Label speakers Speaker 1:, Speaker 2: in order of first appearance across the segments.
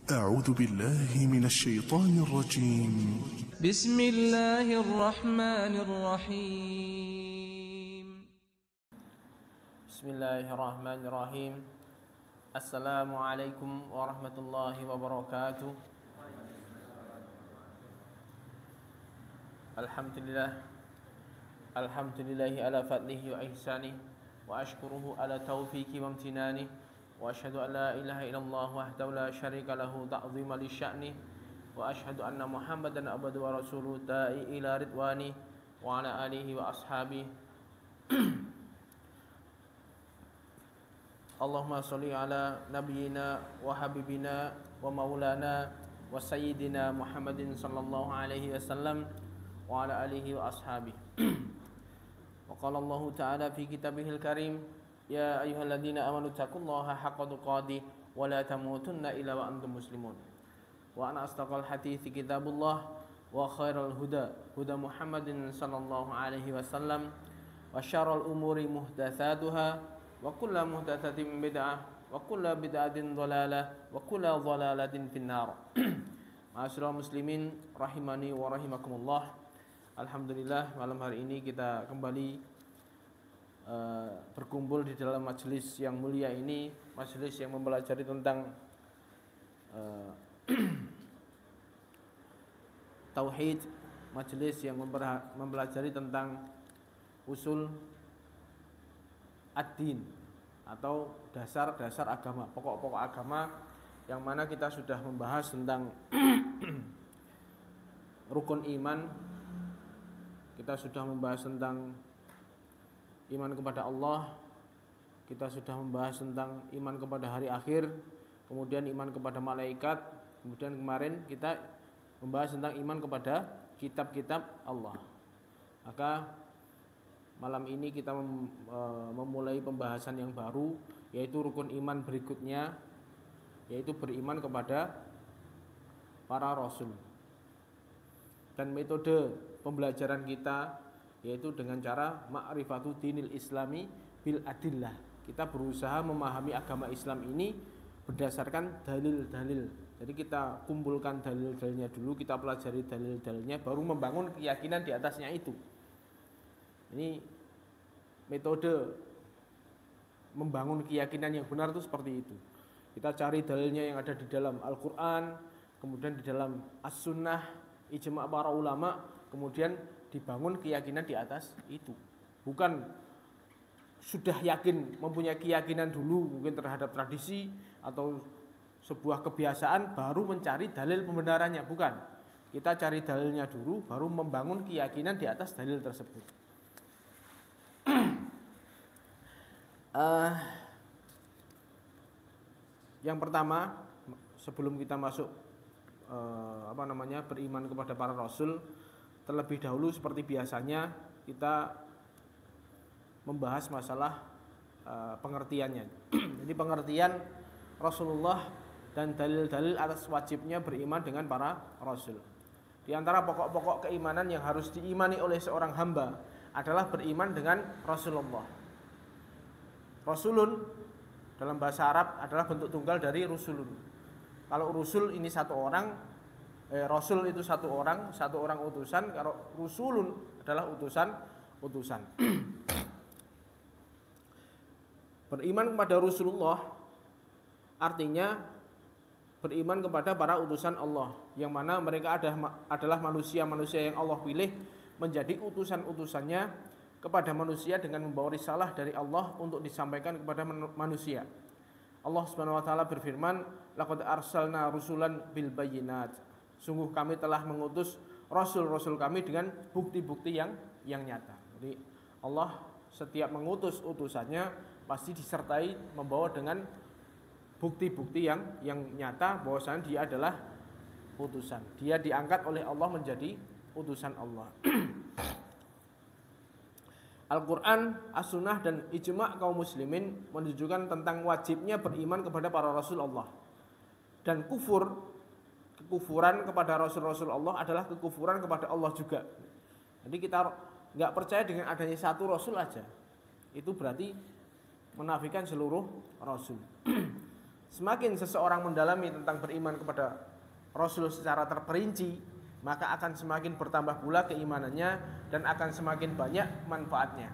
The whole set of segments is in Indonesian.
Speaker 1: أعوذ بالله من الشيطان الرجيم.
Speaker 2: بسم الله الرحمن الرحيم.
Speaker 3: بسم الله الرحمن الرحيم. السلام عليكم ورحمة الله وبركاته. Alhamdulillah ala fadlihi wa ihsanih, wa ashkuruhu ala taufiqi wa amtinanih, wa ashhadu an la ilaha illallah wahdahu la syarika lahu ta'zima li sya'nih, wa ashhadu anna Muhammadan abduhu wa rasuluhu da'i ila ridwani wa ala alihi wa ashabihi. Allahumma sholli ala nabiyyina wa habibina wa maulana wa sayyidina Muhammadin sallallahu alaihi wasallam wa ala alihi wa ashabihi. Wa qala Allah ta'ala fi kitabihil karim, ya ayyuhalladzina amanu taqullaha haqqa tuqatih wa la tamutunna illa wa antum muslimun. Wa ana astaqal hadithi kitabullah wa khairal huda Muhammadin sallallahu alaihi wasallam wa syarrul umuri muhdatsatuha wa kullu muhdatsatin bid'ah wa kullu bid'atin dhalalah wa kullu dhalalatin finnar. Ma'asyiral muslimin rahimani wa rahimakumullah. Alhamdulillah, malam hari ini kita kembali berkumpul di dalam majelis yang mulia ini, majelis yang mempelajari tentang tauhid, majelis yang mempelajari tentang usul ad-din atau dasar-dasar agama, pokok-pokok agama, yang mana kita sudah membahas tentang rukun iman. Kita sudah membahas tentang iman kepada Allah, kita sudah membahas tentang iman kepada hari akhir, kemudian iman kepada malaikat, kemudian kemarin kita membahas tentang iman kepada kitab-kitab Allah. Maka malam ini kita memulai pembahasan yang baru, yaitu rukun iman berikutnya, yaitu beriman kepada para rasul. Dan metode pembelajaran kita yaitu dengan cara ma'rifatu dinil islami bil adillah. Kita berusaha memahami agama Islam ini berdasarkan dalil-dalil. Jadi kita kumpulkan dalil-dalilnya dulu, kita pelajari dalil-dalilnya, baru membangun keyakinan di atasnya itu. Ini metode membangun keyakinan yang benar itu seperti itu. Kita cari dalilnya yang ada di dalam Al-Quran, kemudian di dalam As-Sunnah, ijma' para ulama, kemudian dibangun keyakinan di atas itu. Bukan sudah yakin, mempunyai keyakinan dulu mungkin terhadap tradisi atau sebuah kebiasaan baru mencari dalil pembenarannya, bukan. Kita cari dalilnya dulu baru membangun keyakinan di atas dalil tersebut. Yang pertama, sebelum kita masuk beriman kepada para rasul, terlebih dahulu seperti biasanya kita membahas masalah pengertiannya. Jadi pengertian Rasulullah dan dalil-dalil atas wajibnya beriman dengan para rasul. Di antara pokok-pokok keimanan yang harus diimani oleh seorang hamba adalah beriman dengan Rasulullah. Rasulun dalam bahasa Arab adalah bentuk tunggal dari rusulun. Kalau rusul ini satu orang, rasul itu satu orang utusan. Kalau rusulun adalah utusan. Beriman kepada Rasulullah artinya beriman kepada para utusan Allah, yang mana mereka adalah manusia-manusia yang Allah pilih menjadi utusan-utusannya kepada manusia dengan membawa risalah dari Allah untuk disampaikan kepada manusia. Allah Subhanahu wa taala berfirman, laqad arsalna rusulan bil bayyinat. Sungguh kami telah mengutus rasul-rasul kami dengan bukti-bukti yang nyata. Jadi Allah setiap mengutus utusannya pasti disertai membawa dengan bukti-bukti yang nyata bahwasanya dia adalah utusan. Dia diangkat oleh Allah menjadi utusan Allah. Al-Quran, As-Sunnah, dan ijma' kaum muslimin menunjukkan tentang wajibnya beriman kepada para rasul Allah. Dan kekufuran kepada rasul-rasul Allah adalah kekufuran kepada Allah juga. Jadi kita gak percaya dengan adanya satu rasul aja, itu berarti menafikan seluruh rasul. semakin seseorang mendalami tentang beriman kepada Rasul secara terperinci, maka akan semakin bertambah pula keimanannya dan akan semakin banyak manfaatnya.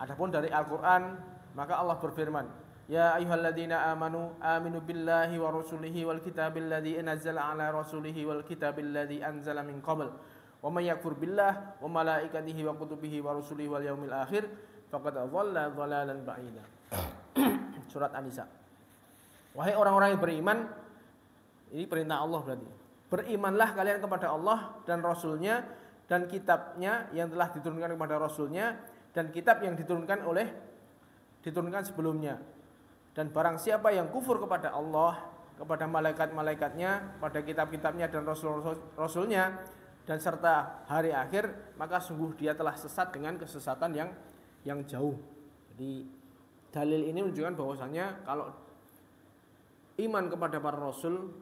Speaker 3: Adapun dari Al-Qur'an, maka Allah berfirman, ya ayyuhalladzina amanu aminu billahi wa rasulihi wal kitabil ladzi nazzala ala rasulihi wal kitabil ladzi anzala min qabl wa may yakfur billah wa malaikatihi wa kutubihi wa rusulihi wal yaumil akhir faqad dhalla dhalalan ba'ida. Surat An-Nisa. Wahai orang-orang yang beriman, ini perintah Allah berarti. Berimanlah kalian kepada Allah dan Rasulnya dan kitabnya yang telah diturunkan kepada Rasulnya dan kitab yang diturunkan sebelumnya. Dan barang siapa yang kufur kepada Allah, kepada malaikat-malaikatnya, pada kitab-kitabnya dan rasul-rasulnya dan serta hari akhir, maka sungguh dia telah sesat dengan kesesatan yang jauh. Jadi dalil ini menunjukkan bahwasanya kalau iman kepada para rasul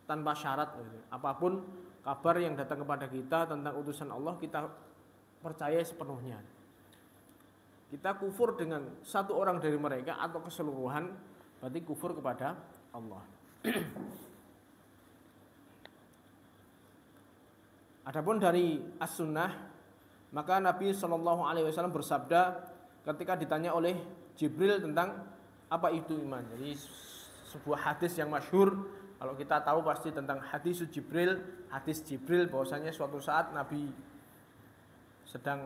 Speaker 3: tanpa syarat, apapun kabar yang datang kepada kita tentang utusan Allah, kita percaya sepenuhnya. Kita kufur dengan satu orang dari mereka atau keseluruhan, berarti kufur kepada Allah. Adapun dari as-sunnah, maka Nabi SAW bersabda ketika ditanya oleh Jibril tentang apa itu iman. Jadi sebuah hadis yang masyhur, kalau kita tahu pasti tentang hadis Jibril bahwasanya suatu saat Nabi sedang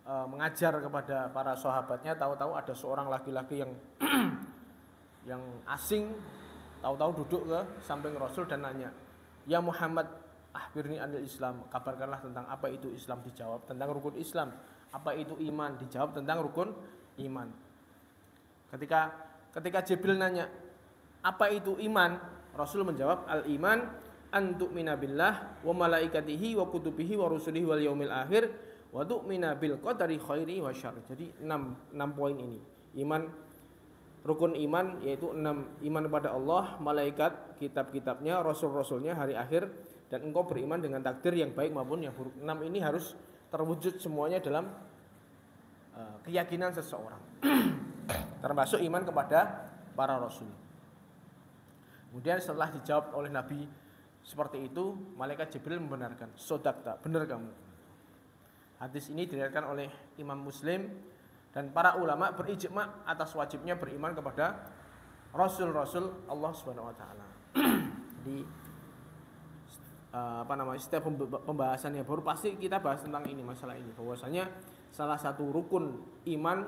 Speaker 3: mengajar kepada para sahabatnya, tahu-tahu ada seorang laki-laki yang asing, tahu-tahu duduk ke samping Rasul dan nanya, "Ya Muhammad, akhbirni anil Islam." Kabarkanlah tentang apa itu Islam, dijawab tentang rukun Islam. Apa itu iman, dijawab tentang rukun iman. Ketika Jibril nanya, "Apa itu iman?" Rasul menjawab, "Al-iman an tu'mina billah wa malaikatihi wa kutubihi wa rusulihi wal yaumil akhir wa tu'mina bil qadari khairi wa syarri." Jadi 6 poin ini. Rukun iman yaitu 6, iman kepada Allah, malaikat, kitab-kitabnya, rasul-rasulnya, hari akhir, dan engkau beriman dengan takdir yang baik maupun yang buruk. 6 ini harus terwujud semuanya dalam keyakinan seseorang. Termasuk iman kepada para rasul. Kemudian setelah dijawab oleh Nabi seperti itu, malaikat Jibril membenarkan, "Sodaqta, benar kamu." Hadis ini diriwayatkan oleh Imam Muslim dan para ulama berijma atas wajibnya beriman kepada rasul-rasul Allah Subhanahu wa taala. Jadi setiap pembahasan yang baru pasti kita bahas tentang ini, masalah ini, bahwasanya salah satu rukun iman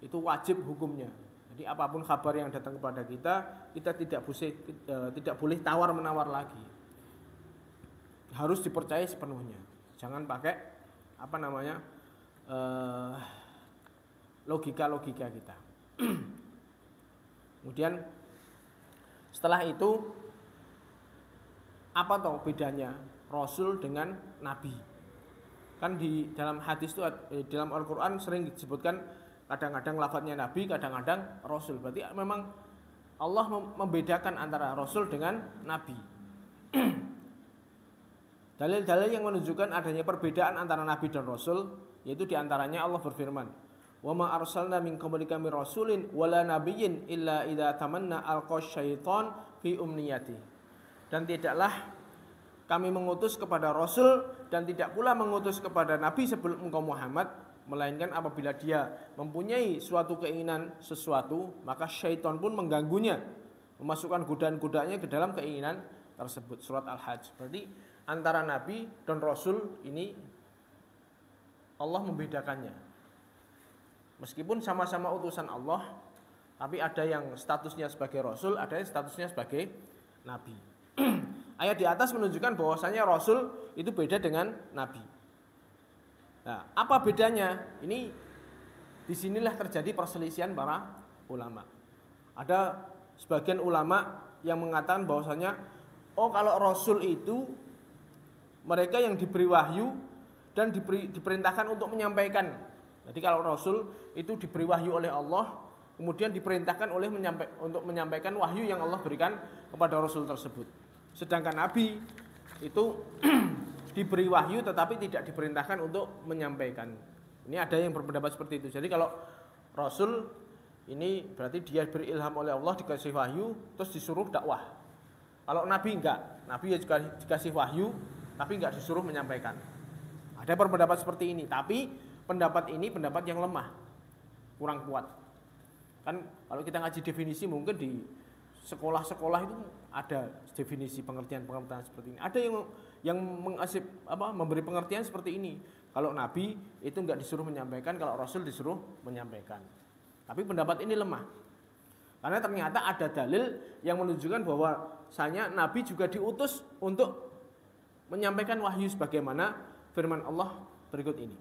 Speaker 3: itu wajib hukumnya. Jadi apapun kabar yang datang kepada kita tidak boleh tawar-menawar lagi. Harus dipercaya sepenuhnya. Jangan pakai logika-logika kita. Kemudian setelah itu apa toh bedanya Rasul dengan Nabi? Kan di dalam hadis itu, dalam Al-Quran sering disebutkan kadang-kadang lafadznya Nabi, kadang-kadang Rasul. Berarti memang Allah membedakan antara Rasul dengan Nabi. Dalil-dalil yang menunjukkan adanya perbedaan antara Nabi dan Rasul, yaitu diantaranya Allah berfirman, "Wa ma arsalna min qablika min rasulin wala nabiyyin illa idza tamanna alqa syaitan fi umniyati." Dan tidaklah kami mengutus kepada Rasul dan tidak pula mengutus kepada Nabi sebelum engkau Muhammad, melainkan apabila dia mempunyai suatu keinginan sesuatu, maka syaitan pun mengganggunya, memasukkan godaan-godaannya ke dalam keinginan tersebut. Surat Al-Hajj. Berarti antara Nabi dan Rasul ini Allah membedakannya. Meskipun sama-sama utusan Allah, tapi ada yang statusnya sebagai Rasul, ada yang statusnya sebagai Nabi. Ayat di atas menunjukkan bahwasanya Rasul itu beda dengan Nabi. Nah, apa bedanya? Ini disinilah terjadi perselisihan para ulama. Ada sebagian ulama yang mengatakan bahwasanya, kalau Rasul itu mereka yang diberi wahyu dan diperintahkan untuk menyampaikan. Jadi kalau Rasul itu diberi wahyu oleh Allah, kemudian diperintahkan untuk menyampaikan wahyu yang Allah berikan kepada Rasul tersebut. Sedangkan Nabi itu diberi wahyu tetapi tidak diperintahkan untuk menyampaikan. Ini ada yang berpendapat seperti itu. Jadi kalau Rasul ini berarti dia berilham oleh Allah, dikasih wahyu, terus disuruh dakwah. Kalau Nabi enggak, Nabi juga dikasih wahyu, tapi enggak disuruh menyampaikan. Ada pendapat seperti ini, tapi pendapat ini pendapat yang lemah, kurang kuat. Kan kalau kita ngaji definisi mungkin di sekolah-sekolah itu ada definisi pengertian-pengertian seperti ini. Ada yang memberi pengertian seperti ini. Kalau Nabi itu enggak disuruh menyampaikan, kalau Rasul disuruh menyampaikan. Tapi pendapat ini lemah. Karena ternyata ada dalil yang menunjukkan bahwasanya Nabi juga diutus untuk menyampaikan wahyu sebagaimana firman Allah berikut ini.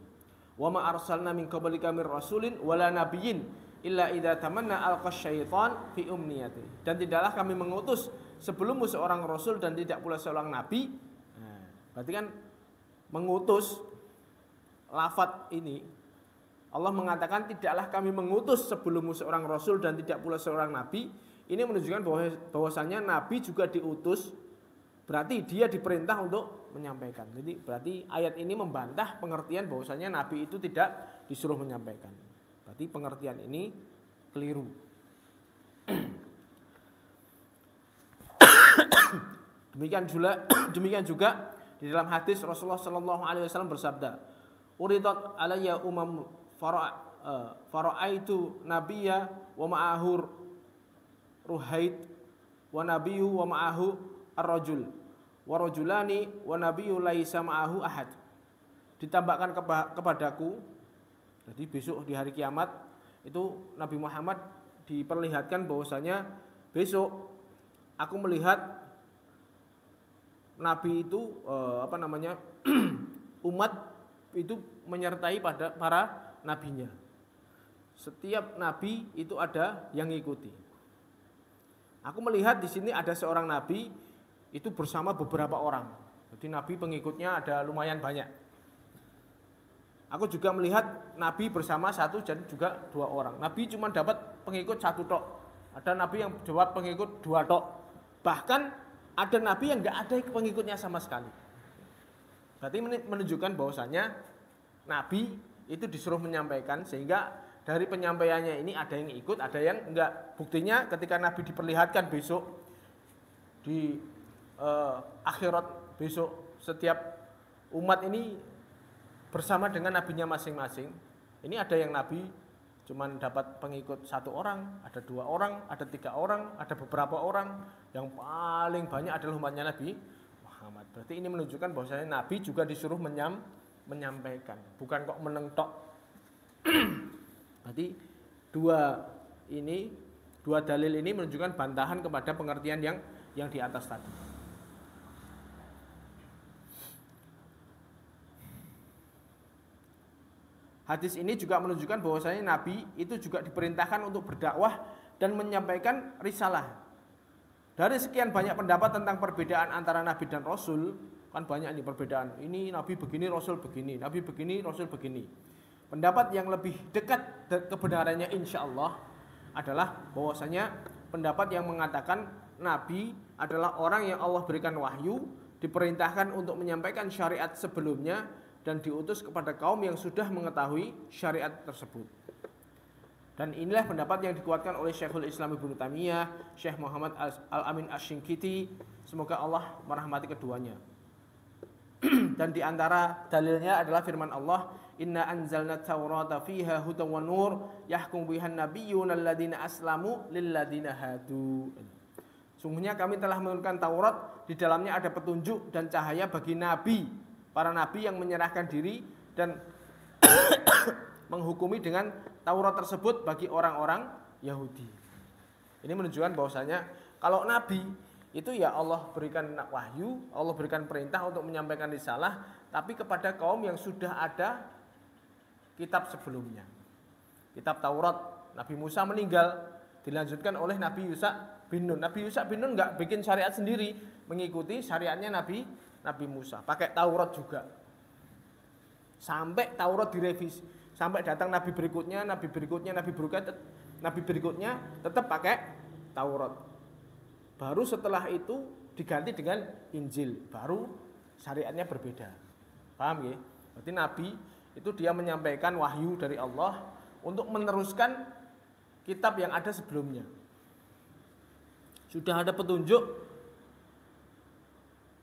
Speaker 3: Wa ma arsalna min qablika mir rasulin wala nabiyyin illa idza tamanna alqa syaitan fi umniyati. Dan tidaklah kami mengutus sebelummu seorang rasul dan tidak pula seorang nabi. Nah, berarti kan mengutus, lafadz ini Allah mengatakan tidaklah kami mengutus sebelummu seorang rasul dan tidak pula seorang nabi. Ini menunjukkan bahwasanya nabi juga diutus, berarti dia diperintah untuk menyampaikan. Jadi berarti ayat ini membantah pengertian bahwasanya nabi itu tidak disuruh menyampaikan. Berarti pengertian ini keliru. Demikian juga di dalam hadis Rasulullah sallallahu alaihi wasallam bersabda, "Uridat alayya umam fara'aitu nabiyya wa ma'ahu ruhaid wa nabiyyu wa ma'ahu ar-rajul wa rajulani wa nabiyyu laisa ma'ahu ahad." Ditambahkan kepadaku, jadi besok di hari kiamat itu Nabi Muhammad diperlihatkan bahwasanya besok aku melihat Nabi itu umat itu menyertai pada para nabinya. Setiap nabi itu ada yang ngikuti. Aku melihat di sini ada seorang nabi itu bersama beberapa orang. Jadi nabi pengikutnya ada lumayan banyak. Aku juga melihat nabi bersama satu dan juga dua orang. Nabi cuma dapat pengikut satu tok. Ada nabi yang dapat pengikut dua tok. Bahkan ada nabi yang enggak ada pengikutnya sama sekali. Berarti menunjukkan bahwasanya nabi itu disuruh menyampaikan, sehingga dari penyampaiannya ini ada yang ikut, ada yang enggak. Buktinya ketika Nabi diperlihatkan besok di akhirat besok, setiap umat ini bersama dengan nabinya masing-masing. Ini ada yang Nabi cuman dapat pengikut satu orang, ada dua orang, ada tiga orang, ada beberapa orang. Yang paling banyak adalah umatnya Nabi Muhammad. Berarti ini menunjukkan bahwasanya Nabi juga disuruh menyampaikan, bukan kok menentok. Berarti dua dalil ini menunjukkan bantahan kepada pengertian yang di atas tadi. Hadis ini juga menunjukkan bahwasanya Nabi itu juga diperintahkan untuk berdakwah dan menyampaikan risalah. Dari sekian banyak pendapat tentang perbedaan antara Nabi dan Rasul, kan banyak nih perbedaan. Ini Nabi begini, Rasul begini, Nabi begini, Rasul begini. Pendapat yang lebih dekat kebenarannya insya Allah adalah bahwasanya pendapat yang mengatakan Nabi adalah orang yang Allah berikan wahyu, diperintahkan untuk menyampaikan syariat sebelumnya dan diutus kepada kaum yang sudah mengetahui syariat tersebut. Dan inilah pendapat yang dikuatkan oleh Syekhul Islam Ibnu Taimiyah, Syekh Muhammad Al-Amin Asy-Syinkiti, semoga Allah merahmati keduanya. Dan di antara dalilnya adalah firman Allah, "Inna anzalna Taurata fiha hudan wa nur yahkum bihan nabiyyuna alladziina aslamu lil ladziina hadu." Sungguhnya kami telah menurunkan Taurat, di dalamnya ada petunjuk dan cahaya bagi nabi, para nabi yang menyerahkan diri dan menghukumi dengan Taurat tersebut bagi orang-orang Yahudi. Ini menunjukkan bahwasanya kalau nabi itu ya Allah berikan wahyu, Allah berikan perintah untuk menyampaikan risalah, tapi kepada kaum yang sudah ada kitab sebelumnya. Kitab Taurat, Nabi Musa meninggal, dilanjutkan oleh Nabi Yusha bin Nun. Nabi Yusha bin Nun enggak bikin syariat sendiri, mengikuti syariatnya Nabi Musa, pakai Taurat juga. Sampai Taurat direvisi, sampai datang nabi berikutnya tetap pakai Taurat. Baru setelah itu diganti dengan Injil, baru syariatnya berbeda. Paham ya? Berarti nabi itu dia menyampaikan wahyu dari Allah untuk meneruskan kitab yang ada sebelumnya. Sudah ada petunjuk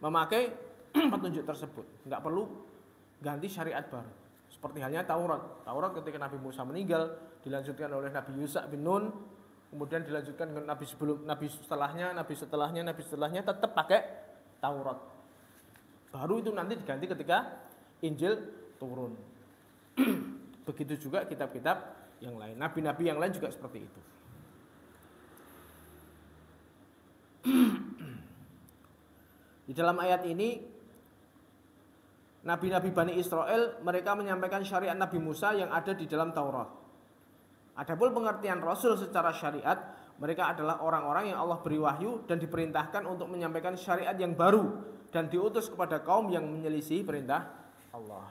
Speaker 3: memakai petunjuk tersebut, nggak perlu ganti syariat baru. Seperti halnya Taurat. Taurat ketika Nabi Musa meninggal dilanjutkan oleh Nabi Yusha bin Nun, kemudian dilanjutkan dengan Nabi sebelum, Nabi setelahnya tetap pakai Taurat. Baru itu nanti diganti ketika Injil turun. Begitu juga kitab-kitab yang lain. Nabi-nabi yang lain juga seperti itu. Di dalam ayat ini Nabi-nabi Bani Israel mereka menyampaikan syariat Nabi Musa yang ada di dalam Taurat. Adapun pengertian Rasul secara syariat, mereka adalah orang-orang yang Allah beri wahyu dan diperintahkan untuk menyampaikan syariat yang baru dan diutus kepada kaum yang menyelisih perintah Allah.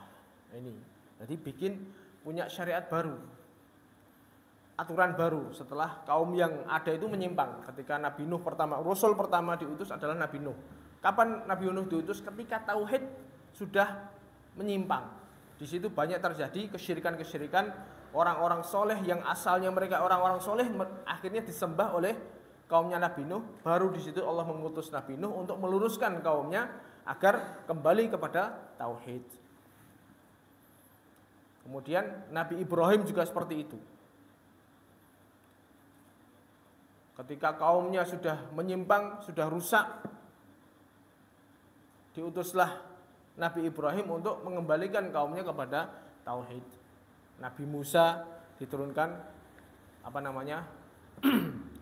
Speaker 3: Ini, jadi bikin punya syariat baru, aturan baru setelah kaum yang ada itu menyimpang. Ketika Nabi Nuh pertama, Rasul pertama diutus adalah Nabi Nuh. Kapan Nabi Nuh diutus? Ketika tauhid sudah menyimpang. Di situ banyak terjadi kesyirikan-kesyirikan, orang-orang soleh yang asalnya mereka orang-orang soleh akhirnya disembah oleh kaumnya Nabi Nuh. Baru di situ Allah mengutus Nabi Nuh untuk meluruskan kaumnya agar kembali kepada tauhid. Kemudian Nabi Ibrahim juga seperti itu. Ketika kaumnya sudah menyimpang, sudah rusak, diutuslah Nabi Ibrahim untuk mengembalikan kaumnya kepada tauhid. Nabi Musa diturunkan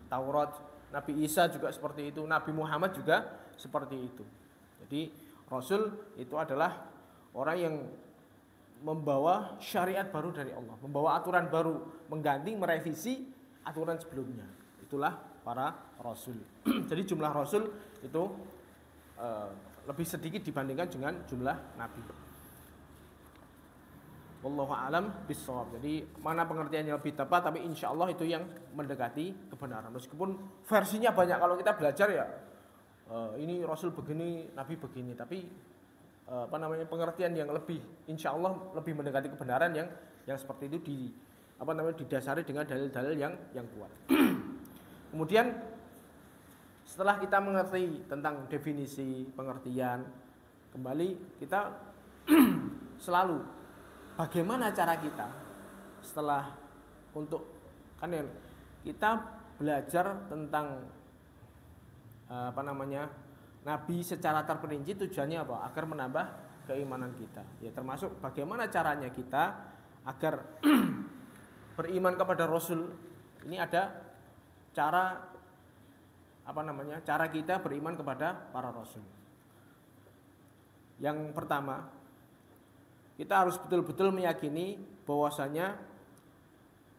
Speaker 3: Taurat. Nabi Isa juga seperti itu. Nabi Muhammad juga seperti itu. Jadi Rasul itu adalah orang yang membawa syariat baru dari Allah, membawa aturan baru, mengganti, merevisi aturan sebelumnya. Itulah para Rasul. Jadi jumlah Rasul itu lebih sedikit dibandingkan dengan jumlah Nabi. Wallahu a'lam bishawab. Jadi mana pengertiannya lebih tepat, tapi insya Allah itu yang mendekati kebenaran. Meskipun versinya banyak, kalau kita belajar ya ini Rasul begini, Nabi begini, tapi pengertian yang lebih insya Allah lebih mendekati kebenaran yang seperti itu didasari dengan dalil-dalil yang kuat. Kemudian setelah kita mengerti tentang definisi pengertian, kembali kita selalu bagaimana cara kita setelah kita belajar tentang Nabi secara terperinci, tujuannya apa? Agar menambah keimanan kita. Ya, termasuk bagaimana caranya kita agar beriman kepada Rasul. Ini ada cara kita beriman kepada para Rasul. Yang pertama, kita harus betul-betul meyakini bahwasanya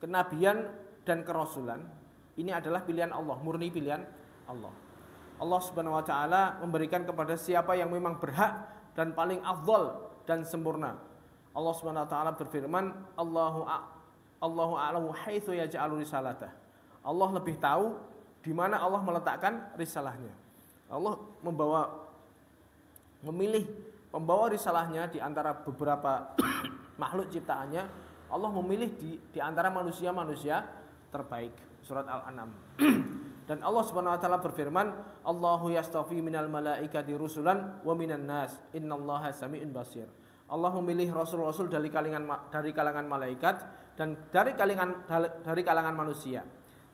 Speaker 3: kenabian dan kerasulan ini adalah pilihan Allah, murni pilihan Allah. Allah Subhanahu wa taala memberikan kepada siapa yang memang berhak dan paling afdal dan sempurna. Allah Subhanahu wa taala berfirman, Allahu a'lamu haitsu yaj'alu risalatah. Allah lebih tahu di mana Allah meletakkan risalahnya. Allah memilih pembawa risalahnya di antara beberapa makhluk ciptaannya. Allah memilih di antara manusia-manusia terbaik. Surat Al-An'am. Dan Allah Subhanahu wa taala berfirman, Allahu yastafi minal malaikati rusulan wa minan nas, innallaha sami'un basir. Allah memilih rasul-rasul dari kalangan malaikat dan dari kalangan manusia.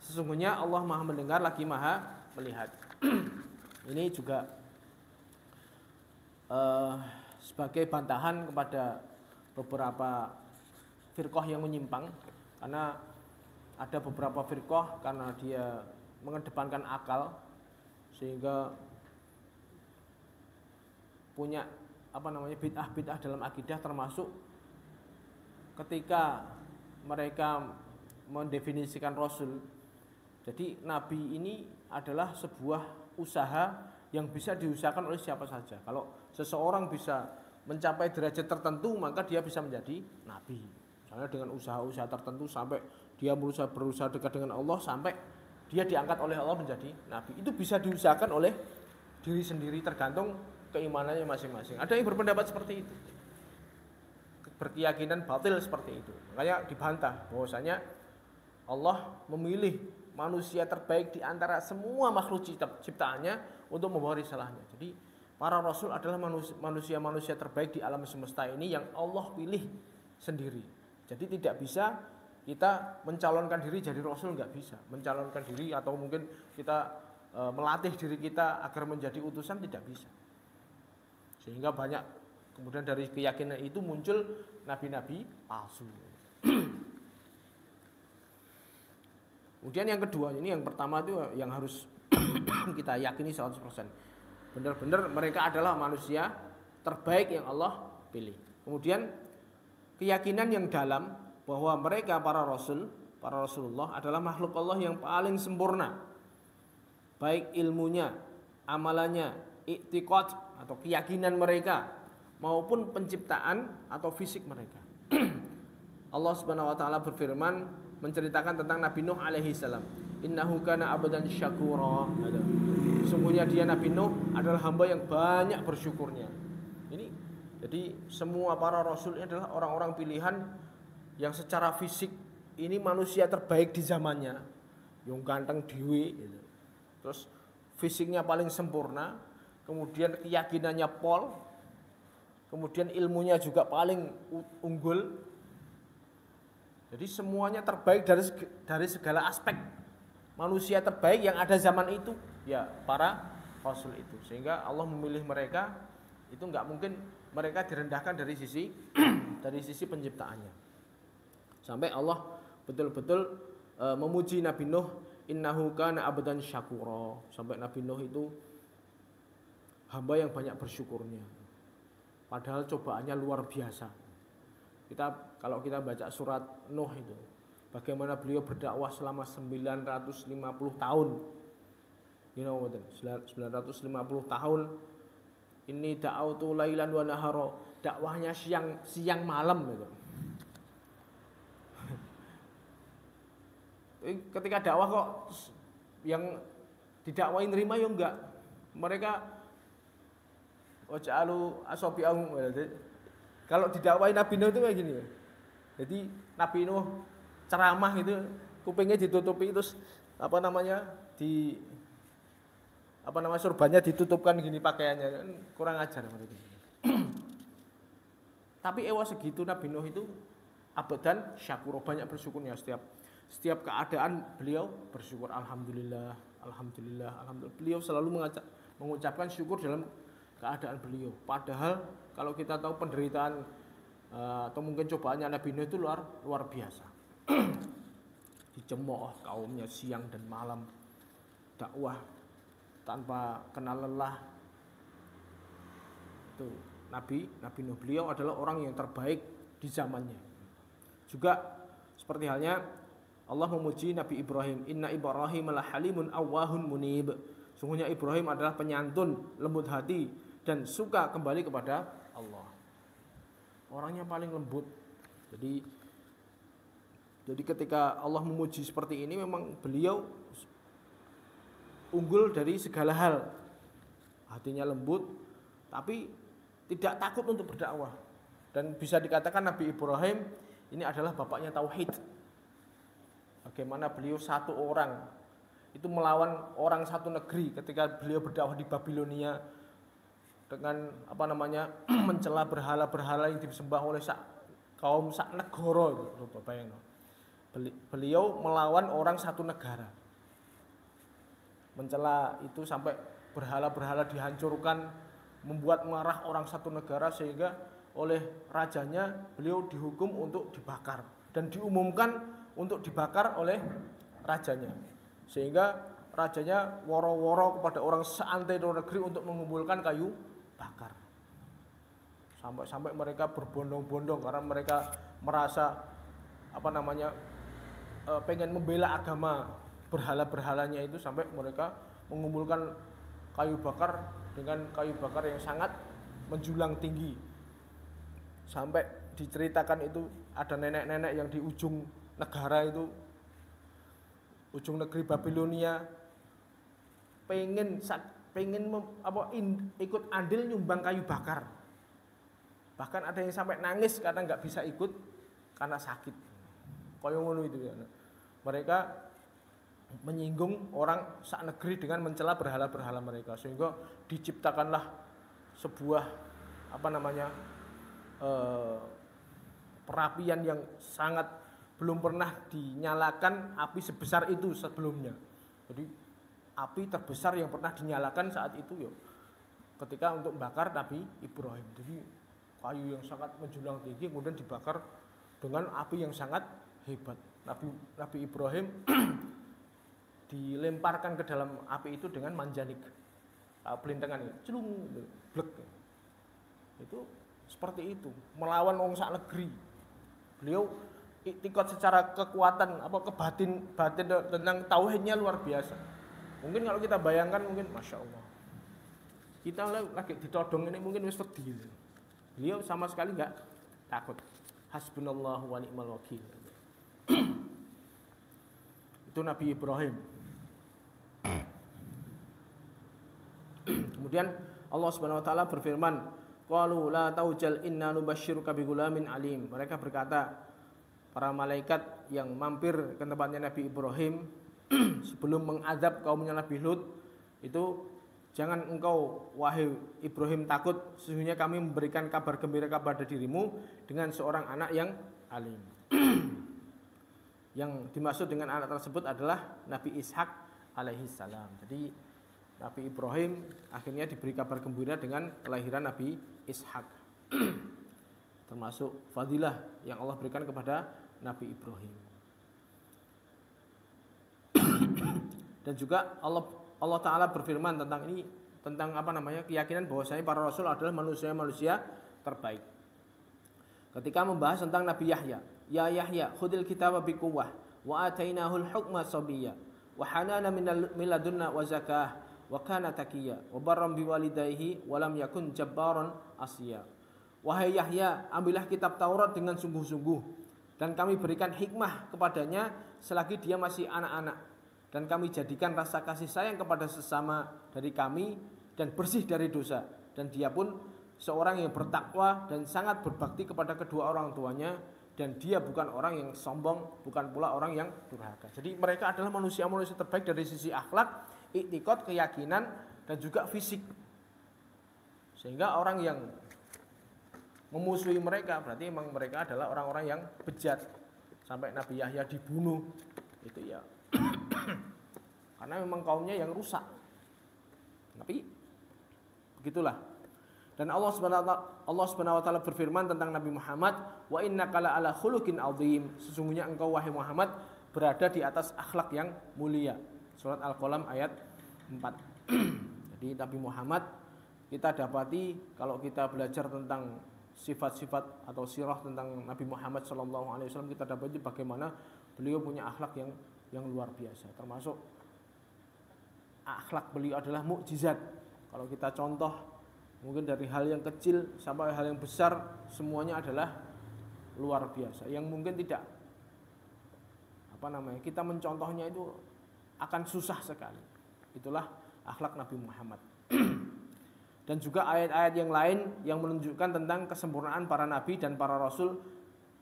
Speaker 3: Sesungguhnya Allah Maha mendengar lagi Maha melihat. Ini juga sebagai bantahan kepada beberapa firqah yang menyimpang, karena ada beberapa firqah karena dia mengedepankan akal sehingga punya bid'ah dalam akidah, termasuk ketika mereka mendefinisikan Rasul. Jadi Nabi ini adalah sebuah usaha yang bisa diusahakan oleh siapa saja. Kalau seseorang bisa mencapai derajat tertentu, maka dia bisa menjadi Nabi. Misalnya dengan usaha-usaha tertentu sampai dia berusaha dekat dengan Allah, sampai dia diangkat oleh Allah menjadi Nabi. Itu bisa diusahakan oleh diri sendiri, tergantung keimanannya masing-masing. Ada yang berpendapat seperti itu, berkeyakinan batil seperti itu. Makanya dibantah bahwasanya Allah memilih manusia terbaik di antara semua makhluk ciptaannya untuk membawa risalahnya. Jadi para rasul adalah manusia-manusia terbaik di alam semesta ini yang Allah pilih sendiri. Jadi tidak bisa kita mencalonkan diri jadi rasul, nggak bisa. Mencalonkan diri atau mungkin kita melatih diri kita agar menjadi utusan, tidak bisa. Sehingga banyak kemudian dari keyakinan itu muncul nabi-nabi palsu. Kemudian yang kedua, ini yang pertama itu yang harus kita yakini 100%. Benar-benar mereka adalah manusia terbaik yang Allah pilih. Kemudian keyakinan yang dalam bahwa mereka para Rasulullah adalah makhluk Allah yang paling sempurna. Baik ilmunya, amalannya, i'tiqad atau keyakinan mereka maupun penciptaan atau fisik mereka. Allah Subhanahu wa taala berfirman menceritakan tentang Nabi Nuh alaihi salam. Innahu kana abdan syakura. Sungguhnya dia Nabi Nuh adalah hamba yang banyak bersyukurnya. Ini jadi semua para rasul ini adalah orang-orang pilihan yang secara fisik ini manusia terbaik di zamannya. Yang ganteng dewe gitu. Terus fisiknya paling sempurna, kemudian keyakinannya pol, kemudian ilmunya juga paling unggul. Jadi semuanya terbaik dari segala aspek. Manusia terbaik yang ada zaman itu ya para rasul itu. Sehingga Allah memilih mereka, itu enggak mungkin mereka direndahkan dari sisi penciptaannya. Sampai Allah betul-betul memuji Nabi Nuh, innahu kana abdan syakura. Sampai Nabi Nuh itu hamba yang banyak bersyukurnya. Padahal cobaannya luar biasa. Kalau kita baca surat Nuh itu, bagaimana beliau berdakwah selama 950 tahun. 950 tahun. Ini da'autu lailan wa nahara. Dakwahnya siang malam gitu. Ketika dakwah kok yang didakwahi nerima ya enggak. Mereka waja'alu asabi'ahum. Kalau didakwahi Nabi Nuh itu kayak gini. Jadi Nabi Nuh ceramah itu kupingnya ditutupi terus surbannya ditutupkan gini pakaiannya, kurang ajar mereka. Tapi segitu Nabi Nuh itu abadan syakur, banyak bersyukurnya setiap keadaan beliau bersyukur, alhamdulillah. Beliau selalu mengucapkan syukur dalam keadaan beliau. Padahal kalau kita tahu penderitaan atau mungkin cobaannya Nabi Nuh itu luar biasa. Dicemooh kaumnya siang dan malam, dakwah tanpa kenal lelah. Itu Nabi Nuh, beliau adalah orang yang terbaik di zamannya. Juga seperti halnya Allah memuji Nabi Ibrahim, inna Ibrahim lahalimun awwahun munib. Sungguhnya Ibrahim adalah penyantun, lembut hati dan suka kembali kepada Allah. Orangnya paling lembut. Jadi ketika Allah memuji seperti ini, memang beliau unggul dari segala hal. Hatinya lembut, tapi tidak takut untuk berdakwah. Dan bisa dikatakan Nabi Ibrahim ini adalah bapaknya tauhid. Bagaimana beliau satu orang itu melawan orang satu negeri ketika beliau berdakwah di Babilonia dengan mencela berhala-berhala yang disembah oleh kaum sak negara itu. Bayangno. Beliau melawan orang satu negara. Mencela itu sampai berhala-berhala dihancurkan, membuat marah orang satu negara sehingga oleh rajanya beliau dihukum untuk dibakar dan diumumkan untuk dibakar oleh rajanya. Sehingga rajanya woro-woro kepada orang seantero negeri untuk mengumpulkan kayu bakar. Sampai mereka berbondong-bondong karena mereka merasa pengen membela agama berhala-berhalanya itu, sampai mereka mengumpulkan kayu bakar dengan kayu bakar yang sangat menjulang tinggi. Sampai diceritakan itu ada nenek-nenek yang di ujung negara itu, ujung negeri Babilonia, ikut andil nyumbang kayu bakar. Bahkan ada yang sampai nangis karena nggak bisa ikut karena sakit. Kaya ngono itu ya. mereka menyinggung orang sak negeri dengan mencela berhala-berhala mereka, sehingga diciptakanlah sebuah perapian yang sangat belum pernah dinyalakan api sebesar itu sebelumnya. Jadi api terbesar yang pernah dinyalakan saat itu ketika untuk bakar Nabi Ibrahim. Jadi kayu yang sangat menjulang tinggi kemudian dibakar dengan api yang sangat hebat. Nabi Ibrahim dilemparkan ke dalam api itu dengan manjanik, pelintengan ini, celung, blek. Itu seperti itu, melawan wong sak negeri. Beliau iktikad secara kekuatan batin tentang tauhidnya luar biasa. Mungkin kalau kita bayangkan mungkin masya Allah, kita lagi ditodong ini mungkin wis wedi. Beliau sama sekali nggak takut. Hasbunallahu wa ni'mal wakil. Itu Nabi Ibrahim. Kemudian Allah Subhanahu wa taala berfirman, qalu la taujal inna nubashsyiruka bigulamin alim. Mereka berkata, para malaikat yang mampir ke tempatnya Nabi Ibrahim sebelum mengadab kaumnya Nabi Lut, itu jangan engkau wahai Ibrahim takut, sesungguhnya kami memberikan kabar gembira kepada dirimu dengan seorang anak yang alim. Yang dimaksud dengan anak tersebut adalah Nabi Ishak alaihi salam. Jadi Nabi Ibrahim akhirnya diberi kabar gembira dengan kelahiran Nabi Ishak. Termasuk fadilah yang Allah berikan kepada Nabi Ibrahim. Dan juga Allah Ta'ala berfirman tentang ini, tentang keyakinan bahwasanya para rasul adalah manusia-manusia terbaik. Ketika membahas tentang Nabi Yahya, ya Yahya khudil kitaba biquwwah wa atainahul hukma sabiyya wa hanana min ladunna wa zakah wa kana taqiyya wa barram biwalidayhi wa lam yakun jabbaran asya. Wahai Yahya, ambillah kitab Taurat dengan sungguh-sungguh dan kami berikan hikmah kepadanya selagi dia masih anak-anak, dan kami jadikan rasa kasih sayang kepada sesama dari kami dan bersih dari dosa, dan dia pun seorang yang bertakwa dan sangat berbakti kepada kedua orang tuanya, dan dia bukan orang yang sombong, bukan pula orang yang durhaka. Jadi mereka adalah manusia-manusia terbaik dari sisi akhlak, iktikad, keyakinan, dan juga fisik. Sehingga orang yang memusuhi mereka berarti memang mereka adalah orang-orang yang bejat. Sampai Nabi Yahya dibunuh itu ya karena memang kaumnya yang rusak. Tapi begitulah. Dan Allah Subhanahu wa taala berfirman tentang Nabi Muhammad, wa innaka la ala khuluqin azim. Sesungguhnya engkau wahai Muhammad berada di atas akhlak yang mulia. Surat Al-Qalam ayat 4. Jadi Nabi Muhammad kita dapati kalau kita belajar tentang sifat-sifat atau sirah tentang Nabi Muhammad SAW, kita dapati bagaimana beliau punya akhlak yang luar biasa. Termasuk akhlak beliau adalah mukjizat. Kalau kita contoh mungkin dari hal yang kecil sampai hal yang besar, semuanya adalah luar biasa. Yang mungkin tidak kita mencontohnya itu akan susah sekali. Itulah akhlak Nabi Muhammad. Dan juga ayat-ayat yang lain yang menunjukkan tentang kesempurnaan para nabi dan para rasul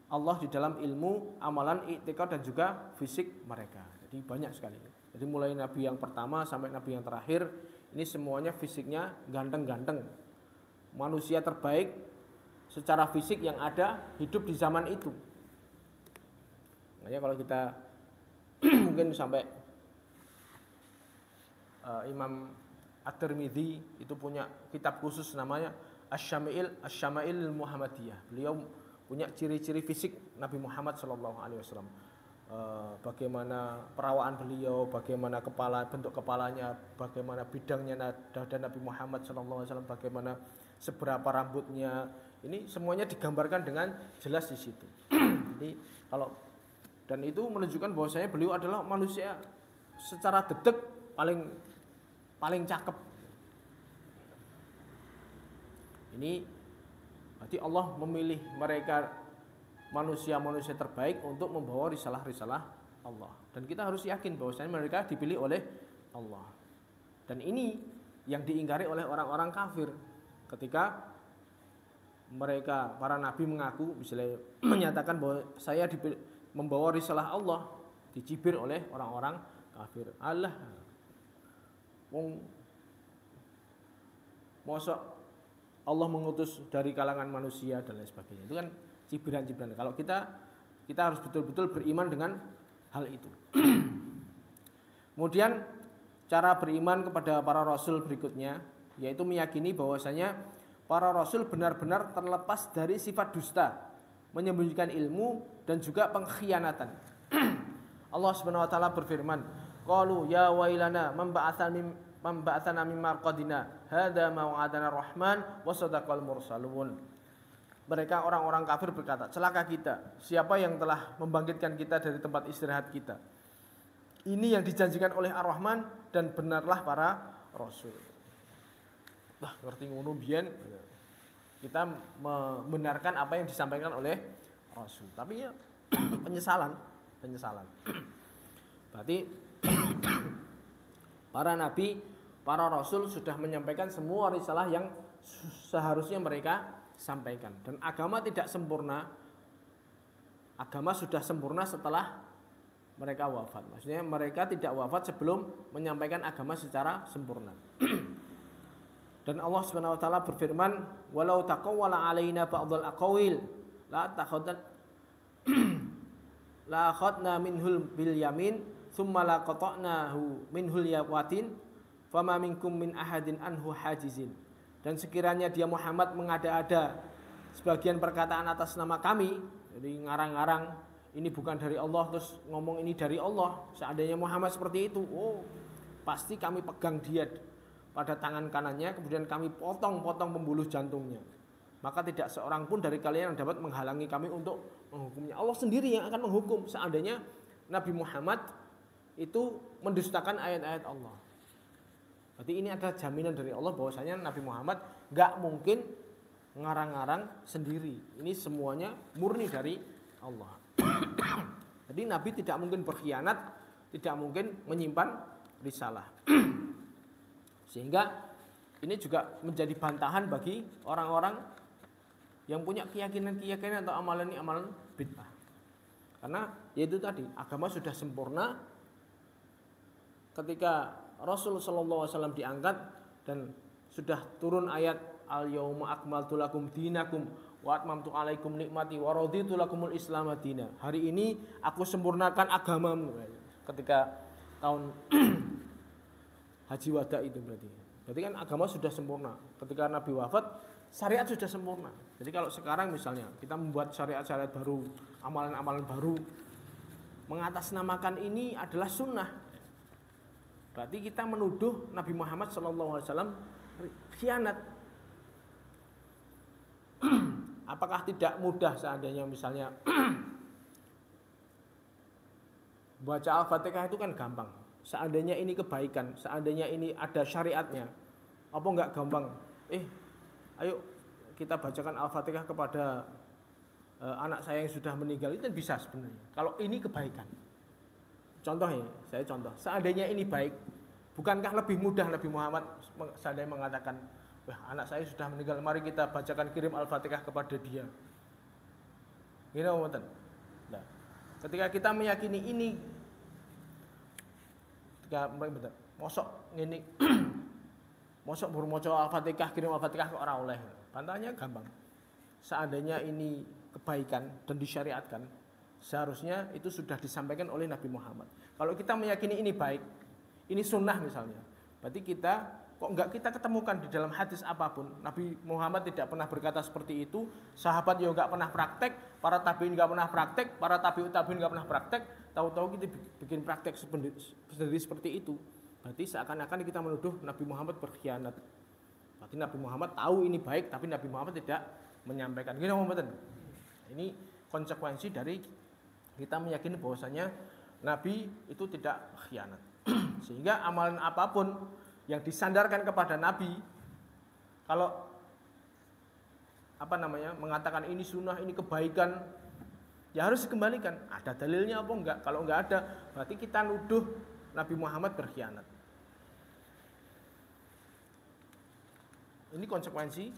Speaker 3: Allah di dalam ilmu, amalan, iktikad dan juga fisik mereka. Jadi banyak sekali. Jadi mulai nabi yang pertama sampai nabi yang terakhir, ini semuanya fisiknya ganteng-ganteng. Manusia terbaik secara fisik yang ada hidup di zaman itu. Makanya kalau kita mungkin sampai Imam At-Tirmidzi itu punya kitab khusus namanya Asy-Syama'il Muhammadiyah. Beliau punya ciri-ciri fisik Nabi Muhammad SAW. Bagaimana perawaan beliau, bagaimana bentuk kepalanya, bagaimana bidangnya dada Nabi Muhammad SAW, bagaimana seberapa rambutnya. Ini semuanya digambarkan dengan jelas di situ. Jadi dan itu menunjukkan bahwasanya beliau adalah manusia secara detik paling cakep. Ini berarti Allah memilih mereka manusia-manusia terbaik untuk membawa risalah-risalah Allah. Dan kita harus yakin bahwasanya mereka dipilih oleh Allah. Dan ini yang diingkari oleh orang-orang kafir ketika mereka para nabi mengaku misalnya menyatakan bahwa saya membawa risalah Allah, dicibir oleh orang-orang kafir. Allah, wong mosok Allah mengutus dari kalangan manusia dan lain sebagainya. Itu kan cibiran-cibiran. Kalau kita harus betul-betul beriman dengan hal itu. Kemudian cara beriman kepada para rasul berikutnya, yaitu meyakini bahwasanya para rasul benar-benar terlepas dari sifat dusta, menyembunyikan ilmu dan juga pengkhianatan. Allah Subhanahu wa taala berfirman, qalu ya wailana man ba'atsana min marqadina hadza ma wa'adana rahman wa sadaqal mursalun. Mereka orang-orang kafir berkata, celaka kita, siapa yang telah membangkitkan kita dari tempat istirahat kita. Ini yang dijanjikan oleh Ar-Rahman dan benarlah para rasul. Nah, ngerti ngono biyen kita membenarkan apa yang disampaikan oleh rasul. Tapi ya penyesalan. Berarti para nabi, para rasul sudah menyampaikan semua risalah yang seharusnya mereka sampaikan. Dan agama tidak sempurna. Agama sudah sempurna setelah mereka wafat. Maksudnya mereka tidak wafat sebelum menyampaikan agama secara sempurna. Dan Allah Subhanahu wa taala berfirman, "Walau taqawwala 'alaina ba'dhal aqawil la akhadna minhul bil yamin tsumma la qata'nahu minhul yawatin fama minkum min ahadin anhu hajizin." Dan sekiranya dia Muhammad mengada-ada sebagian perkataan atas nama kami, jadi ngarang-ngarang ini bukan dari Allah, terus ngomong ini dari Allah. Seandainya Muhammad seperti itu, pasti kami pegang dia pada tangan kanannya, kemudian kami potong-potong pembuluh jantungnya. Maka tidak seorang pun dari kalian yang dapat menghalangi kami untuk menghukumnya. Allah sendiri yang akan menghukum seandainya Nabi Muhammad itu mendustakan ayat-ayat Allah. Berarti ini adalah jaminan dari Allah bahwasanya Nabi Muhammad gak mungkin ngarang-ngarang sendiri. Ini semuanya murni dari Allah. Jadi Nabi tidak mungkin berkhianat, tidak mungkin menyimpan risalah. Sehingga ini juga menjadi bantahan bagi orang-orang yang punya keyakinan atau amalan bid'ah. Karena yaitu tadi, agama sudah sempurna ketika Rasul sallallahu alaihi wasallam diangkat dan sudah turun ayat al-yauma akmaltu lakum dinakum wa atmamtu alaikum nikmati wa raditu lakumul islam madina. Hari ini aku sempurnakan agamamu. Ketika tahun Haji Wada itu berarti kan agama sudah sempurna. Ketika Nabi wafat, syariat sudah sempurna. Jadi kalau sekarang misalnya kita membuat syariat-syariat baru, amalan-amalan baru, mengatasnamakan ini adalah sunnah, berarti kita menuduh Nabi Muhammad SAW khianat. Apakah tidak mudah seandainya misalnya baca Al-Fatihah itu kan gampang. Seandainya ini kebaikan, seandainya ini ada syariatnya, apa enggak gampang? Ayo kita bacakan Al-Fatihah kepada anak saya yang sudah meninggal, itu bisa sebenarnya. Kalau ini kebaikan. Contohnya, saya contoh. Seandainya ini baik, bukankah lebih mudah Nabi Muhammad seandainya mengatakan, anak saya sudah meninggal, mari kita bacakan kirim Al-Fatihah kepada dia. Gini ngomongin. Nah, ketika kita meyakini ini, ketika betul, mosok ngene, mosok bermoco Al-Fatihah, kirim Al-Fatihah ke orang oleh. Bantahannya gampang. Seandainya ini kebaikan dan disyariatkan, seharusnya itu sudah disampaikan oleh Nabi Muhammad. Kalau kita meyakini ini baik, ini sunnah misalnya, berarti kita kok enggak kita ketemukan di dalam hadis apapun. Nabi Muhammad tidak pernah berkata seperti itu, sahabat juga enggak pernah praktek, para tabi'in enggak pernah praktek, para tabi'ut tabi'in enggak pernah praktek, tahu-tahu kita bikin praktek sendiri seperti itu. Berarti seakan-akan kita menuduh Nabi Muhammad berkhianat. Berarti Nabi Muhammad tahu ini baik, tapi Nabi Muhammad tidak menyampaikan. Gini ngomongin. Ini konsekuensi dari kita meyakini bahwasanya Nabi itu tidak khianat. Sehingga amalan apapun yang disandarkan kepada Nabi, kalau mengatakan ini sunnah, ini kebaikan, ya harus dikembalikan. Ada dalilnya apa enggak? Kalau enggak ada, berarti kita nuduh Nabi Muhammad berkhianat. Ini konsekuensi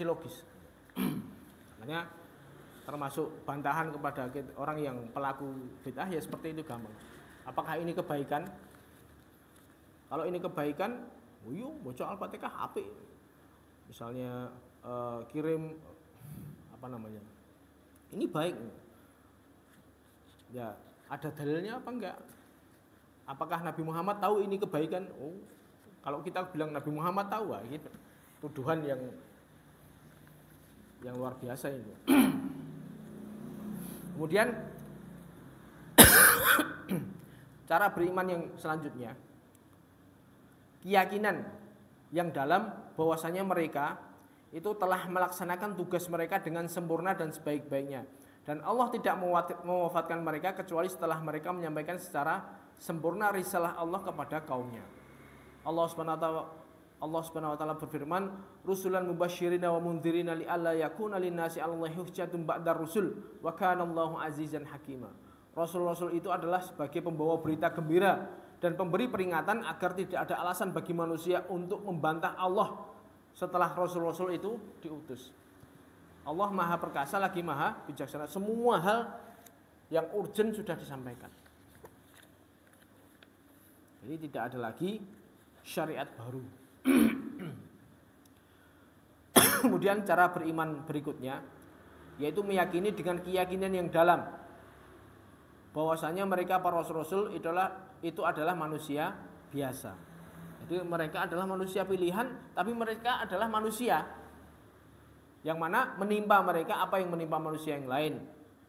Speaker 3: logis. Makanya termasuk bantahan kepada orang yang pelaku bid'ah ya seperti itu gampang. Apakah ini kebaikan? Kalau ini kebaikan, baca Al-Fatihah apik. Misalnya kirim ini baik. Ya, ada dalilnya apa enggak? Apakah Nabi Muhammad tahu ini kebaikan? Kalau kita bilang Nabi Muhammad tahu, gitu. Tuduhan yang luar biasa itu. Kemudian cara beriman yang selanjutnya, keyakinan yang dalam bahwasanya mereka itu telah melaksanakan tugas mereka dengan sempurna dan sebaik-baiknya, dan Allah tidak mewafatkan mereka kecuali setelah mereka menyampaikan secara sempurna risalah Allah kepada kaumnya. Allah Subhanahu wa taala berfirman, "Rusulan mubasysyirina wa mundzirina li'alla yakuna lin-nasi 'alallahi hujjatun ba'dar rusul wa kana Allahu 'azizan hakima." Rasul-rasul itu adalah sebagai pembawa berita gembira dan pemberi peringatan agar tidak ada alasan bagi manusia untuk membantah Allah setelah rasul-rasul itu diutus. Allah Maha Perkasa lagi Maha Bijaksana. Semua hal yang urgent sudah disampaikan. Jadi tidak ada lagi syariat baru. Kemudian cara beriman berikutnya yaitu meyakini dengan keyakinan yang dalam bahwasanya mereka para rasul-rasul itu adalah manusia biasa. Jadi mereka adalah manusia pilihan, tapi mereka adalah manusia yang mana menimpa mereka apa yang menimpa manusia yang lain.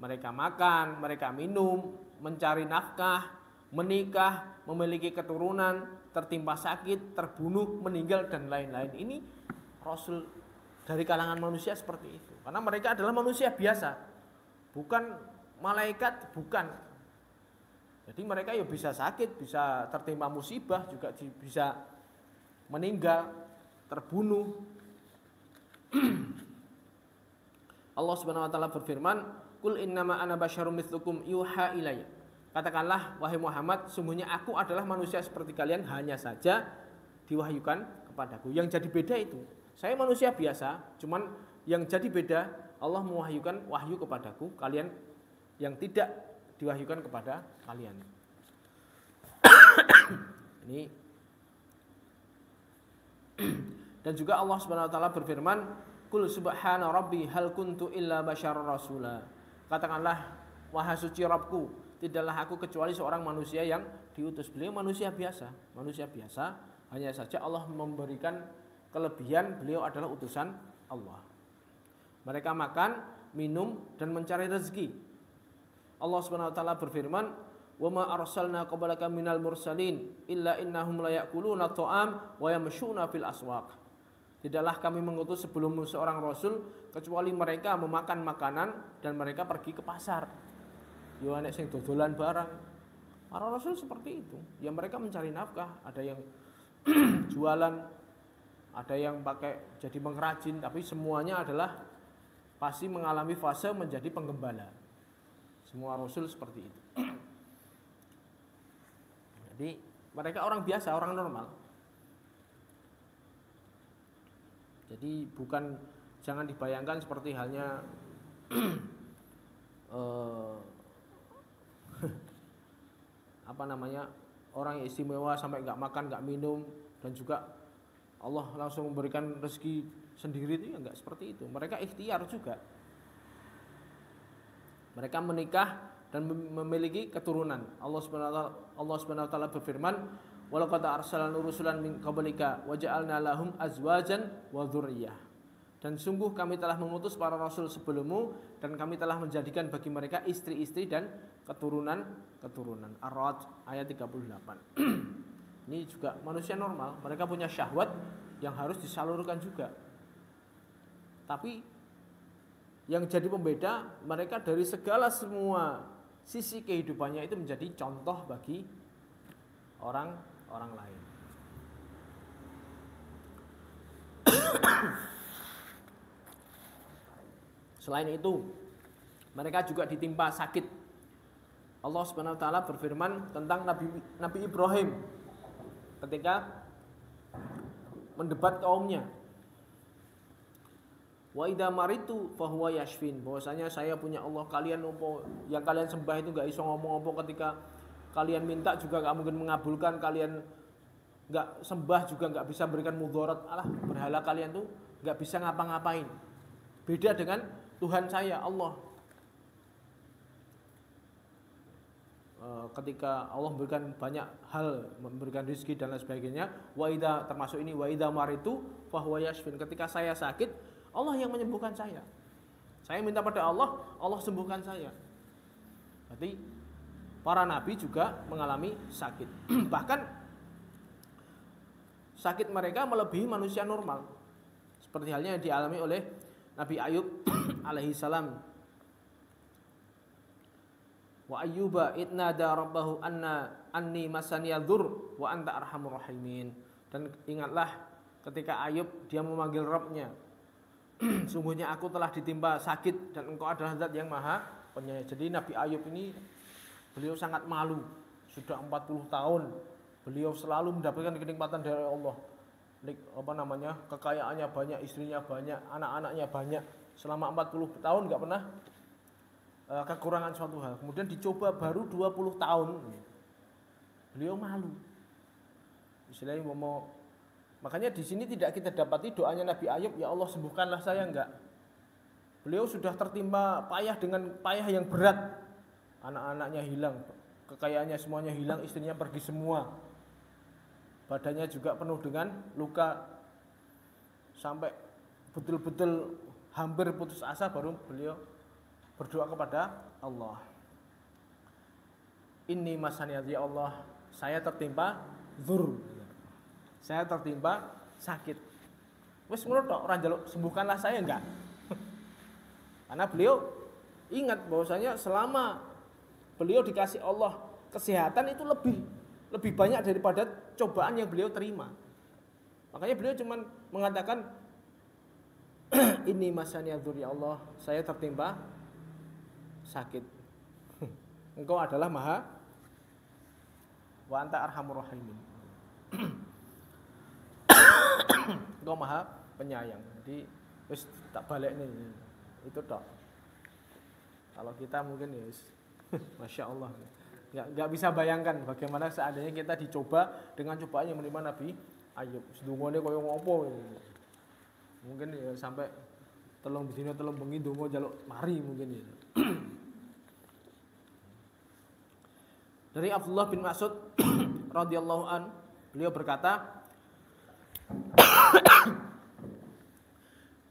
Speaker 3: Mereka makan, mereka minum, mencari nafkah, menikah, memiliki keturunan, tertimpa sakit, terbunuh, meninggal, dan lain-lain. Ini rasul dari kalangan manusia seperti itu. Karena mereka adalah manusia biasa, bukan malaikat, bukan. Jadi mereka ya bisa sakit, bisa tertimpa musibah, juga bisa meninggal, terbunuh. Allah Subhanahu wa taala berfirman, "Qul innama ana basyarum mitslukum yuha ilayya." Katakanlah wahai Muhammad, sungguhnya aku adalah manusia seperti kalian, hanya saja diwahyukan kepadaku. Yang jadi beda itu, saya manusia biasa, cuman yang jadi beda Allah mewahyukan wahyu kepadaku, kalian yang tidak diwahyukan kepada kalian. Ini dan juga Allah Subhanahu wa taala berfirman, "Qul subhana rabbi hal kuntu illa basyarar rasula." Katakanlah, wahai suci Rabbku, tidaklah aku kecuali seorang manusia yang diutus. Beliau manusia biasa, hanya saja Allah memberikan kelebihan, beliau adalah utusan Allah. Mereka makan, minum, dan mencari rezeki. Allah Subhanahu wa taala berfirman, "Wa ma arsalna qablaka minal mursalin illa innahum la ya'kuluna at-ta'am wa yamshuna fil aswaq." Tidaklah kami mengutus sebelummu seorang rasul kecuali mereka memakan makanan dan mereka pergi ke pasar. Yo nek sing dodolan barang. Para rasul seperti itu. Ya mereka mencari nafkah, ada yang jualan, ada yang pakai jadi pengrajin, tapi semuanya adalah pasti mengalami fase menjadi penggembala. Semua rasul seperti itu. Jadi mereka orang biasa, orang normal. Jadi bukan, jangan dibayangkan seperti halnya orang yang istimewa sampai nggak makan, nggak minum, dan juga Allah langsung memberikan rezeki sendiri, itu ya nggak seperti itu. Mereka ikhtiar juga. Mereka menikah dan memiliki keturunan. Allah Subhanahu wa taala berfirman, "Walaqad arsalna rusulan min qablika wa ja'alna lahum azwajan wa dzurriyyah." Dan sungguh kami telah mengutus para rasul sebelummu dan kami telah menjadikan bagi mereka istri-istri dan keturunan. Ar-Ra'd ayat 38. Ini juga manusia normal, mereka punya syahwat yang harus disalurkan juga. Tapi yang jadi pembeda, mereka dari semua sisi kehidupannya itu menjadi contoh bagi orang lain. Selain itu, mereka juga ditimpa sakit. Allah Subhanahu wa taala berfirman tentang Nabi Ibrahim ketika mendebat kaumnya. Wa idza maritu fahuwa yashfin. Bahwasanya saya punya Allah, kalian opo yang kalian sembah itu enggak iso ngomong apa ketika kalian minta juga enggak mungkin mengabulkan, kalian enggak sembah juga enggak bisa berikan mudarat. Alah, berhala kalian tuh enggak bisa ngapa-ngapain. Beda dengan Tuhan saya, Allah. Ketika Allah memberikan banyak hal, memberikan rezeki dan lain sebagainya, wa idza termasuk ini wa idza maritu fahuwa yashfin. Ketika saya sakit, Allah yang menyembuhkan saya. Saya minta pada Allah, Allah sembuhkan saya. Berarti para nabi juga mengalami sakit. Bahkan sakit mereka melebihi manusia normal. Seperti halnya yang dialami oleh Nabi Ayub alaihi salam. Wa ayyuba idnada rabbahu anni masaniyadhur wa anta arhamur rahimin. Dan ingatlah ketika Ayub dia memanggil Rabb-nya. Sungguhnya aku telah ditimpa sakit dan engkau adalah zat yang maha penyayang. Jadi Nabi Ayub ini beliau sangat malu. Sudah 40 tahun beliau selalu mendapatkan kenikmatan dari Allah. Kekayaannya banyak, istrinya banyak, anak-anaknya banyak. Selama 40 tahun enggak pernah kekurangan suatu hal. Kemudian dicoba baru 20 tahun. Beliau malu. Istilahnya makanya di sini tidak kita dapati doanya Nabi Ayub, ya Allah sembuhkanlah saya, enggak. Beliau sudah tertimpa payah dengan payah yang berat. Anak-anaknya hilang, kekayaannya semuanya hilang, istrinya pergi semua. Badannya juga penuh dengan luka. Sampai betul-betul hampir putus asa baru beliau berdoa kepada Allah. Inni masaniyadh, ya Allah, saya tertimpa dzur. Saya tertimpa sakit. Wes ngono tok, ora njaluk sembuhkanlah saya, enggak. Karena beliau ingat bahwasanya selama beliau dikasih Allah kesehatan itu lebih banyak daripada cobaan yang beliau terima. Makanya beliau cuma mengatakan ini masaniyadh, ya Allah, saya tertimpa sakit. Engkau adalah maha wa anta arhamur rahimin. Engkau maha penyayang. Jadi wis tak balik nih. Itu tok. Kalau kita mungkin ya Masya Allah, nggak bisa bayangkan bagaimana seandainya kita dicoba dengan cobaan yang menimpa Nabi Ayub. Sedungone koyo ngopo. Mungkin ya sampai telung dina telung bengi ndonga njaluk mari mungkin ya. Dari Abdullah bin Mas'ud radhiyallahu an, beliau berkata,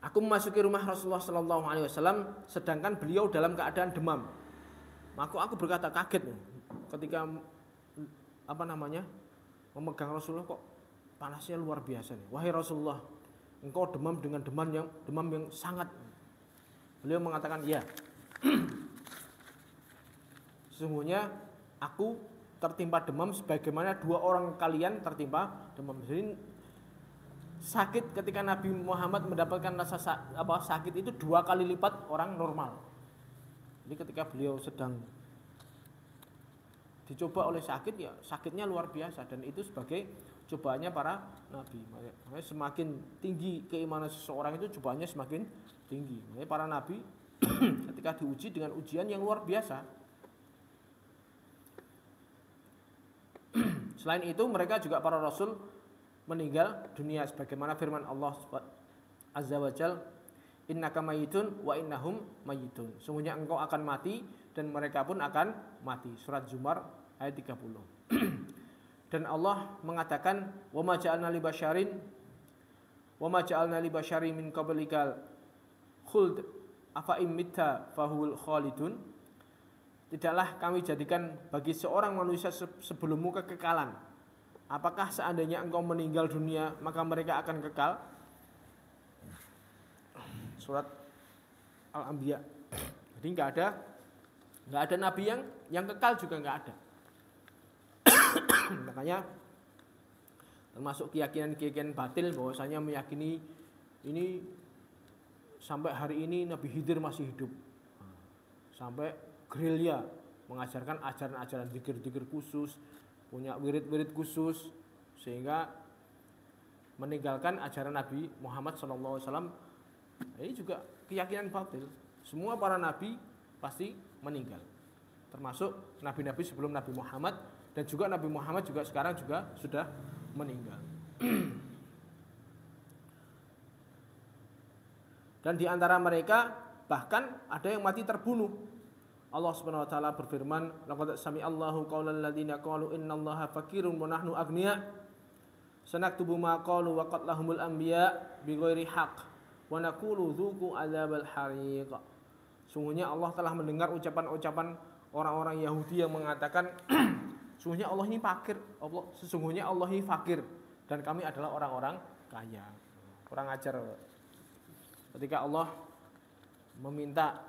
Speaker 3: aku memasuki rumah Rasulullah sallallahu alaihi wasallam sedangkan beliau dalam keadaan demam. Maka aku berkata kaget ketika memegang Rasulullah, kok panasnya luar biasa nih. Wahai Rasulullah, engkau demam dengan demam yang sangat. Beliau mengatakan, ya. Sesungguhnya aku tertimpa demam sebagaimana dua orang kalian tertimpa demam. Jadi sakit ketika Nabi Muhammad mendapatkan rasa sakit itu 2 kali lipat orang normal. Jadi ketika beliau sedang dicoba oleh sakit, ya sakitnya luar biasa, dan itu sebagai cobaannya para nabi. Makanya semakin tinggi keimanan seseorang itu cobaannya semakin tinggi. Makanya para nabi ketika diuji dengan ujian yang luar biasa. Selain itu mereka juga para rasul meninggal dunia sebagaimana firman Allah Azza wa Jalla, innaka mayyitun wa innahum mayyitun. Sungguhnya engkau akan mati dan mereka pun akan mati. Surat Zumar ayat 30. Dan Allah mengatakan, wa ma ja'alna li basyarin min qablikal khuld afa imitta fahul khalidun. Tidaklah kami jadikan bagi seorang manusia sebelummu kekekalan. Apakah seandainya engkau meninggal dunia maka mereka akan kekal? Surat Al-Anbiya. Jadi enggak ada nabi yang kekal juga enggak ada. Makanya termasuk keyakinan batil bahwasanya meyakini ini sampai hari ini Nabi Khidir masih hidup. Sampai gerilya mengajarkan ajaran-ajaran zikir-zikir khusus, punya wirid-wirid khusus, sehingga meninggalkan ajaran Nabi Muhammad SAW Ini juga keyakinan batil. Semua para nabi pasti meninggal. Termasuk nabi-nabi sebelum Nabi Muhammad, dan juga Nabi Muhammad juga sekarang juga sudah meninggal. Dan di antara mereka bahkan ada yang mati terbunuh. Allah Subhanahu wa taala berfirman, "Laqad sami'allahu qaulal ladzina qalu innallaha faqirun wa nahnu aghnia. Sanaktubu ma qalu wa qatlahumul anbiya bighairi haqq wa naqulu dzuqu adzabal hariq." Sungguhnya Allah telah mendengar ucapan-ucapan orang-orang Yahudi yang mengatakan sesungguhnya Allah ini fakir dan kami adalah orang-orang kaya. Kurang ajar. Ketika Allah meminta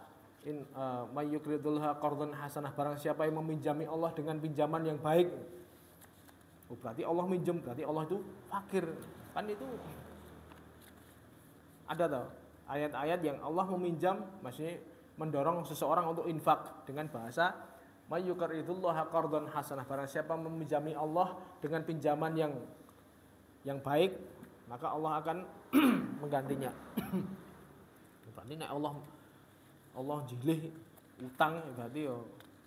Speaker 3: mayyukridulha qardan hasanah, barang siapa yang meminjami Allah dengan pinjaman yang baik, berarti Allah minjem, berarti Allah itu fakir. Kan itu ada tau ayat-ayat yang Allah meminjam, maksudnya mendorong seseorang untuk infak dengan bahasa mayyukridulha qardan hasanah, barang siapa meminjami Allah dengan pinjaman yang baik, maka Allah akan menggantinya. Berarti nek Allah jilih utang, berarti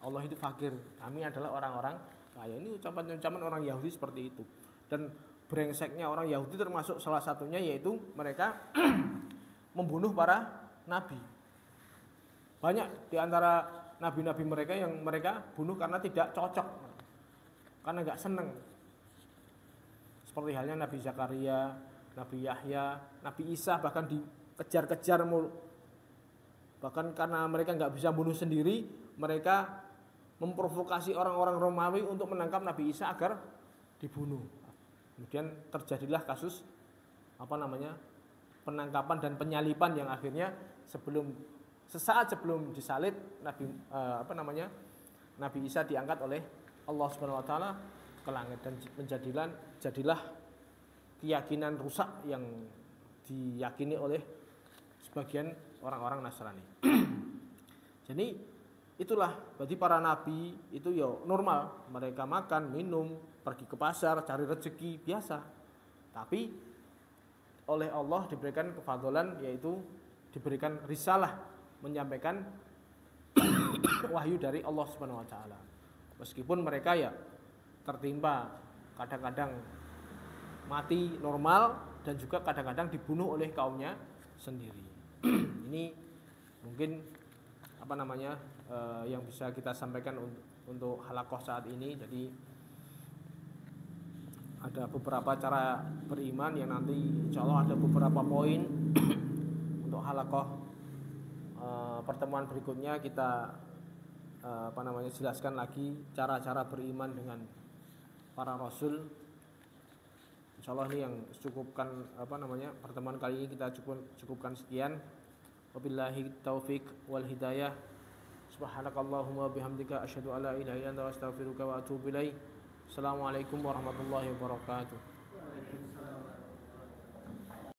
Speaker 3: Allah itu fakir. Kami adalah orang-orang kaya. Ini ucapan-ucapan orang Yahudi seperti itu. Dan brengseknya orang Yahudi termasuk salah satunya yaitu mereka membunuh para nabi. Banyak di antara nabi-nabi mereka yang mereka bunuh karena tidak cocok, karena nggak seneng. Seperti halnya Nabi Zakaria, Nabi Yahya, Nabi Isa bahkan dikejar-kejar bahkan karena mereka nggak bisa bunuh sendiri, mereka memprovokasi orang-orang Romawi untuk menangkap Nabi Isa agar dibunuh. Kemudian terjadilah kasus penangkapan dan penyaliban yang akhirnya sesaat sebelum disalib Nabi Isa diangkat oleh Allah Subhanahu wa taala ke langit, dan jadilah keyakinan rusak yang diyakini oleh sebagian orang-orang Nasrani. Jadi itulah, berarti para nabi itu ya normal, mereka makan, minum, pergi ke pasar, cari rezeki biasa. Tapi oleh Allah diberikan kefadholan, yaitu diberikan risalah, menyampaikan wahyu dari Allah Subhanahu wa taala. Meskipun mereka ya tertimpa kadang-kadang mati normal dan juga kadang-kadang dibunuh oleh kaumnya sendiri. Ini mungkin yang bisa kita sampaikan untuk halaqah saat ini. Jadi ada beberapa cara beriman yang nanti insya Allah ada beberapa poin untuk halaqah pertemuan berikutnya kita jelaskan lagi cara-cara beriman dengan para rasul. Insyaallah ini yang cukupkan pertemuan kali ini kita cukupkan sekian. Wabillahi taufik wal hidayah. Subhanakallahumma bihamdika asyhadu an la ilaha illa anta astaghfiruka wa atubu ilaik. Assalamualaikum warahmatullahi wabarakatuh.